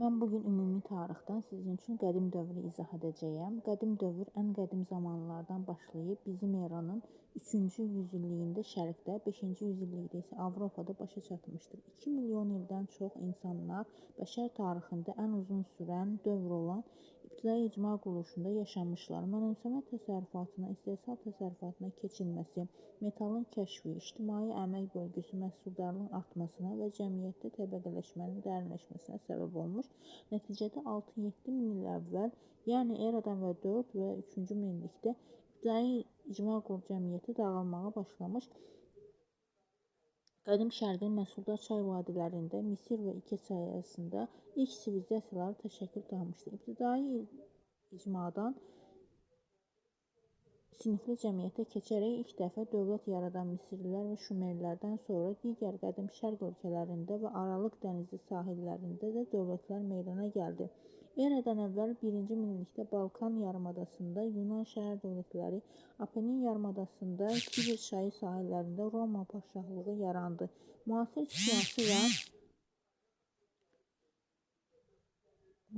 Mən bugün ümumi tarixdən sizin üçün qədim dövrü izah edəcəyəm. Qədim dövr ən qədim zamanlardan başlayıb bizim eranın 3-cü yüzilliyində Şərqdə, 5-ci yüzillikdə isə Avropada başa çatmışdır. 2 milyon ildən çox insanlar bəşər tarixində ən uzun sürən dövr olan ibtidai icma quruluşunda yaşamışlar. Mənimsəmə təsərrüfatına, istehsal təsərrüfatına keçilməsi, metalın kəşfi, ictimai əmək bölgüsü məhsuldarlığın artmasına və cəmiyyətdə təbəqələşmənin dərinləşməsinə səbəb olmuş. Nəticədə 6-7 min il əvvəl, yəni eradan və 4 və 3-cü minillikdə ibtidai icma qrup cəmiyyəti dağılmağa başlamış. Qədim Şərqin məhsuldar çay vadilərində Misir və İki çay arasında ilk sivilizasiyaları təşəkkül tapmışdı. İbtidai icmadan sinifli cəmiyyətə keçərək ilk dəfə dövlət yaradan Misirlilər və Şumerlərdən sonra digər qədim Şərq ölkələrində və Aralıq dənizi sahillərində də dövlətlər meydana gəldi. Eradan əvvəl 1-ci minillikdə Balkan yarımadasında Yunan şəhər dövlətləri, Apenin yarımadasında Tiber çayı sahillərində Roma padşahlığı yarandı. Müasir siyasi və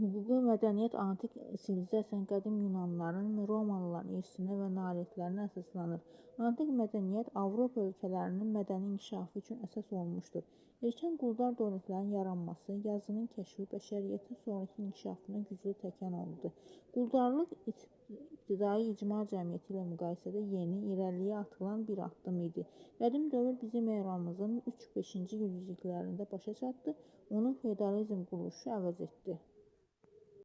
hüquqi mədəniyyət antik sivilizasiyanın qədim Yunanlıların, Romalıların irsinə və nailiyyətlərinə əsaslanır. Antik mədəniyyət Avropa ölkələrinin mədəni inkişafı üçün əsas olmuşdur. Erkən quldar dövlətlərin yaranması, yazının kəşfi bəşəriyyətin sonrakı inkişafına güclü təkan oldu. Quldarlıq ibtidai icma cəmiyyəti ilə müqayisədə yeni, irəliyə atılan bir addım idi. Qədim dövr bizim eramızın 3-5-ci yüzilliklərində başa çatdı, onu feodalizm quruluşu əvəz etdi.